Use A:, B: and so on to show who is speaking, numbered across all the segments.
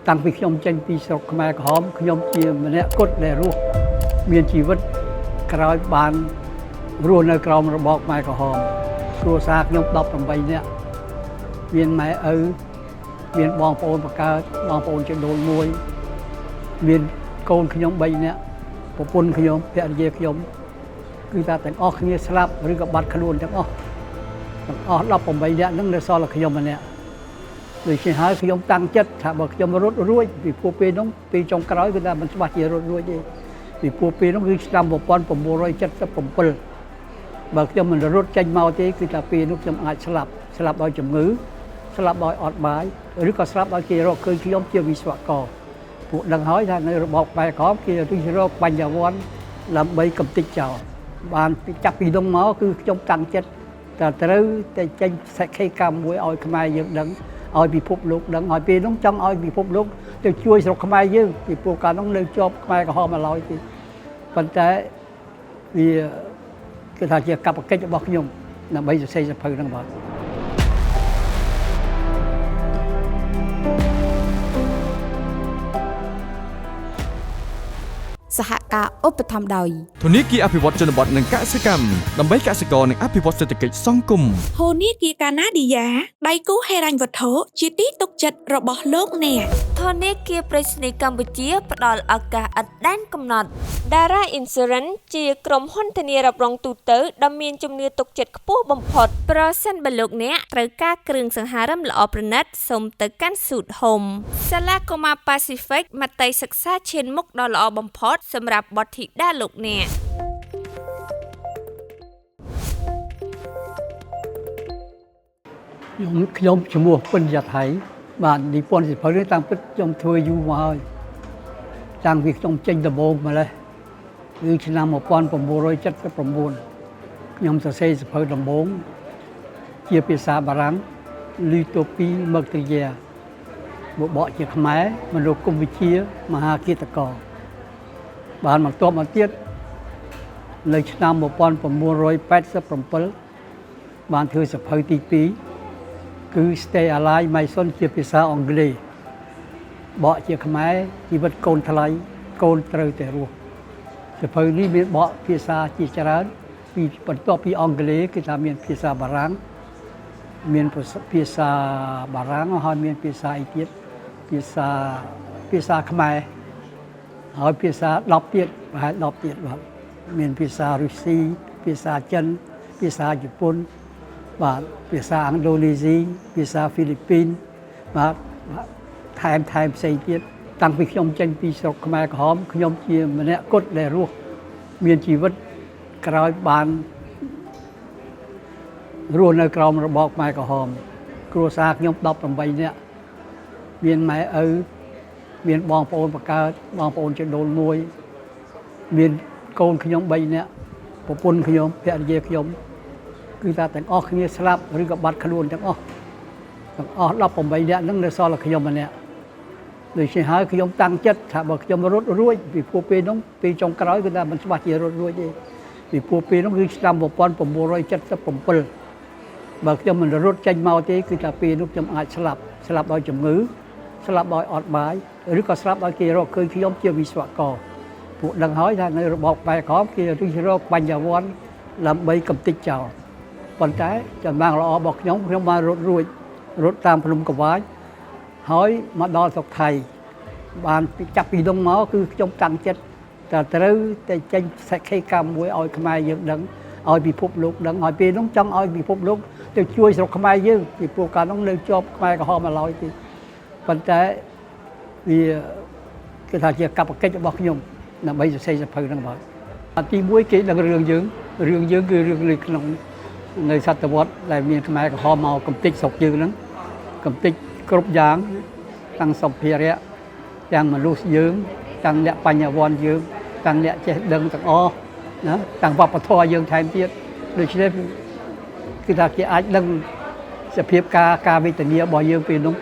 A: តាំងពីខ្ញុំចេញពីស្រុកខ្មែរក្រហមខ្ញុំជាម្នាក់គត់ដែលរស់មានជីវិតក្រោយបានរស់នៅក្រោមរបបខ្មែរក្រហមគ្រួសារខ្ញុំ18នាក់មានម៉ែឪមានបងប្អូនបង្កើតបងប្អូនជាដូនមួយមានកូនខ្ញុំ3នាក់ប្រពន្ធខ្ញុំភរិយាខ្ញុំគឺថាទាំងអស់គ្នាស្លាប់ឬក៏បាត់ខ្លួនទាំងអស់18នាក់ហ្នឹងនៅសល់តែខ្ញុំម្នាក់ដូច្នេះហើយខ្ញុំតាំងចិត្តថាបើខ្ញុំរត់រួចពីពួកពេលហ្នឹងពេលចុងក្រោយគឺថាមិនច្បាស់ជារត់រួចទេពីពួកពេលហ្នឹងគឺឆ្នាំ1977បើខ្ញុំមិនរត់ចេញមកទេគឺថាពេលនោះខ្ញុំអាចស្លាប់ដោយជំងឺស្លាប់ដោយអត់បាយឬក៏ស្លាប់ដោយគេរកឃើញខ្ញុំជាវិស្វករពួកដឹងហើយថានៅរបបបែកក្រមគេរិះរកបញ្ញវន្តដើម្បីកំទេចចោលបានចាប់ពីនោះមកគឺខ្ញុំតាំងចិត្តតែត្រូវតែចេញសក្ខីកម្មមួយឲ្យខ្មែរយើងដឹងឲ្យពិភពលោកដឹងហើយពេលនោះចង់ឲ្យពិភពលោកទៅជួយស្រុកខ្មែរយើងពីព្រោះកាលនោះនៅជាប់ខ្មែរក្រហមមកឡើយទេប៉ុន្តែវាគឺថាជាកាតព្វកិច្ចរបស់ខ្ញុំដើម្បីសរសេរសៀវភៅហ្នឹងបាទ
B: សហការឧបត្ថម្ភដោយ
C: ធនាគារអភិវឌ្ឍជនបទនិងកសិកម្មដើម្បីកសិករនិងអភិវឌ្ឍសេដ្ឋកិច្ចសង្គម
B: ធនាគារកាណាឌីយ៉ាដៃគូហិរញ្ញវត្ថុជាទីទុកចិត្តរបស់លោកអ្នក
D: ធនាគារប្រៃសណីកម្ពុជាផ្ដល់ឱកាសឥតដែនកំណត់ Dara Insurance ជាក្រុមហ៊ុនធានារ៉ាប់រងទូទៅដ៏មានជំនឿទុកចិត្តខ្ពស់បំផុតប្រសិនបើលោកអ្នកត្រូវការគ្រឿងសង្ហារិមល្អប្រណិតសូមទៅកាន់ Suit Home សាលាកុមារ Pacific មត្តេយ្យសិក្សាឈានមុខដ៏ល្អបំផុតសម្រាប់បុត្រធីតាលោកអ្នក
A: ខ្ញុំឈ្មោះពិនយ៉ាថៃបាទនិពន្ធសៀវភៅនេះតាំងពីខ្ញុំធ្វើយូរមកហើយតាំងពីខ្ញុំចេញដំបូងម្លេះគឺឆ្នាំ1979ខ្ញុំសរសេរសៀវភៅដំបូងជាភាសាបារាំង L'Utopie meurtrière បកជាខ្មែរ មនោគមវិជ្ជាមហាគិតកោបានមកតបមកទៀតនៅឆ្នាំ1987បានធ្វើសៀវភៅទី2គឺ Stay Alive Mason ជាភាសាអង់គ្លេសបកជាខ្មែរជីវិតកូនថ្លៃកូនត្រូវតែរស់សៀវភៅនេះមានបកភាសាជាច្រើនពីបន្ទាប់ពីអង់គ្លេសគឺថាមានភាសាបារាំងមានភាសាបារាំងហើយមានភាសាអីទៀតភាសាខ្មែរហើយភាសា10ទៀតប្រហែល10ទៀតបាទមានភាសារុស្ស៊ីភាសាចិនភាសាជប៉ុនបាទភាសាអង់ដូនេស៊ីភាសាហ្វីលីពីនបាទថែមផ្សេងទៀតតាំងពីខ្ញុំចេញពីស្រុកខ្មែរក្រហមខ្ញុំជាម្នាក់គត់ដែលរស់មានជីវិតក្រោយបានរស់នៅក្រោមរបបខ្មែរក្រហមគ្រួសារខ្ញុំ18នាក់មានម៉ែឪមានបងប្អូនបង្កើតបងប្អូនជាដូនមួយមានកូនខ្ញុំ3នាក់ប្រពន្ធខ្ញុំភរិយាខ្ញុំគឺថាទាំងអស់គ្នាស្លាប់ឬក៏បាត់ខ្លួនទាំងអស់18នាក់ហ្នឹងនៅសល់តែខ្ញុំម្នាក់ដូច្នេះហើយខ្ញុំតាំងចិត្តថាបើខ្ញុំរត់រួចពីពួកពេលហ្នឹងពេលចុងក្រោយគឺថាមិនច្បាស់ជារត់រួចទេពីពួកពេលហ្នឹងគឺឆ្នាំ1977បើខ្ញុំមិនរត់ចេញមកទេគឺថាពេលនោះខ្ញុំអាចស្លាប់ដោយជំងឺស្លាប់ដោយអត់បាយឬក៏ស្លាប់ដោយគេរកឃើញខ្ញុំជាវិស្វករពួកដឹងហើយថានៅរបបបែកក្រមគេរិះរកបញ្ញវន្តដើម្បីកំទេចចោលប៉ុន្តែចំណងល្អរបស់ខ្ញុំបានរត់តាមភ្នំកវាយហើយមកដល់ស្រុកថៃបានចាប់ពីនោះមកគឺខ្ញុំតាំងចិត្តតែត្រូវតែចេញសក្ខីកម្មមួយឲ្យខ្មែរយើងដឹងឲ្យពិភពលោកដឹងហើយពេលនោះចង់ឲ្យពិភពលោកទៅជួយស្រុកខ្មែរយើងពីព្រោះកាលនោះនៅជាប់ខ្មែរក្រហមមកឡើយទេប៉ុន្តែវាគឺថាជាកាតព្វកិច្ចរបស់ខ្ញុំដើម្បីសរសេរសៀវភៅហ្នឹងបាទទី1គេដឹងរឿងយើងគឺរឿងនៅក្នុងនៅសតវត្សដែលមានខ្មែរក្រហមមកកំទេចស្រុកយើងហ្នឹងកំទេចគ្រប់យ៉ាងទាំងសម្ភារៈទាំងមនុស្សយើងទាំងអ្នកបញ្ញវន្តយើងទាំងអ្នកចេះដឹងទាំងអស់ណាទាំងវប្បធម៌យើងថែមទៀតដូច្នេះគឺថាគេអាចដឹងសភាពការវេទនារបស់យើងពេលនោះ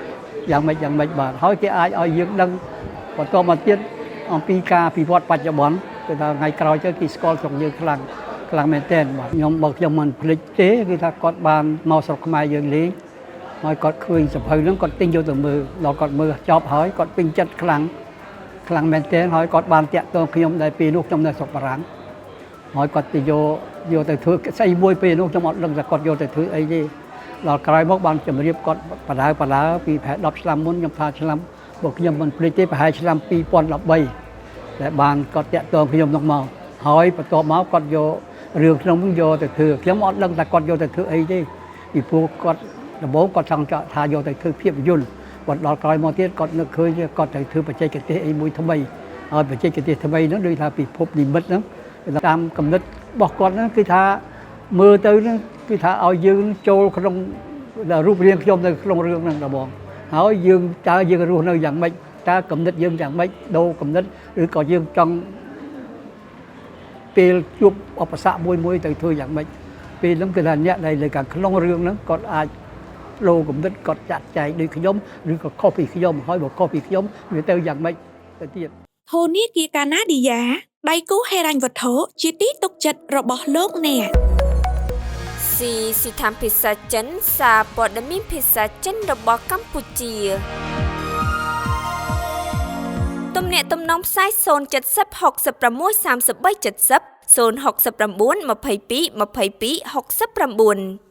A: យ៉ាងម៉េចបាទហើយគេអាចឲ្យយើងដឹងបន្តមកទៀតអំពីការពិវត្តបច្ចុប្បន្នគឺថាថ្ងៃក្រោយទៅគេស្គាល់ស្រុកយើងខ្លាំងមែនទែនបាទខ្ញុំមិនភ្លេចទេគឺថាគាត់បានមកស្រុកខ្មែរយើងលេង ហើយគាត់ឃើញសភៅហ្នឹងគាត់ទិញយកទៅមើលដល់គាត់មើលចប់ហើយគាត់ពេញចិត្តខ្លាំងមែនទែនហើយគាត់បានតាក់ទងខ្ញុំដែលពេលនោះខ្ញុំនៅស្រុកបារាំងហើយគាត់ទៅយកទៅធ្វើស្អីមួយពេលនោះខ្ញុំអត់ដឹងថាគាត់យកទៅធ្វើអីទេដល់ក្រោយមកបានជម្រាបគាត់បដាពីប្រហែល10ឆ្នាំមុនខ្ញុំថាឆ្នាំពួកខ្ញុំមិនភ្លេចទេប្រហែលឆ្នាំ2013ដែលបានគាត់តាក់ទងខ្ញុំនោះមកហើយបន្ទាប់មកគាត់យករឿងក្នុងនោះយកទៅធ្វើខ្ញុំអត់ដឹងថាគាត់យកទៅធ្វើអីទេពីព្រោះគាត់ដំបូងគាត់ចង់ថាយកទៅធ្វើភាពយន្តគាត់ដល់ក្រោយមកទៀតគាត់នឹកឃើញគាត់ទៅធ្វើបច្ចេកទេសអីមួយថ្មីហើយបច្ចេកទេសថ្មីហ្នឹងដូចថាពិភពនិមិត្តហ្នឹងតាមគំនិតរបស់គាត់ហ្នឹងគឺថាមើលទៅហ្នឹងគឺថាឲ្យយើងចូលក្នុងរូបរាងខ្ញុំនៅក្នុងរឿងហ្នឹងដល់បងហើយយើងតើយើងរស់នៅយ៉ាងម៉េចតើគំនិតយើងយ៉ាងម៉េចដូរគំនិតឬក៏យើងចង់ពេលជួបឧបសគ្គមួយទៅធ្វើយ៉ាងម៉េចពេលហ្នឹងគឺថាអ្នកដែលនៅខាងក្នុងរឿងហ្នឹងគាត់អាចលោគំនិតគាត់ចាត់ចែងដូចខ្ញុំឬក៏ខុសពីខ្ញុំហើយបើខុសពីខ្ញុំវាទៅយ៉ាងម៉េចទៅទៀត
B: ធនាគារកាណាឌីយ៉ាដៃគូហិរញ្ញវត្ថុជាទីទុកចិត្តរបស់លោកអ្នក
D: ស៊ីថាភាសាចិនសារព័ត៌មានភាសាចិនរបស់កម្ពុជាទំនាក់ទំនងផ្សាយ070 66 33 70 069 22 22 69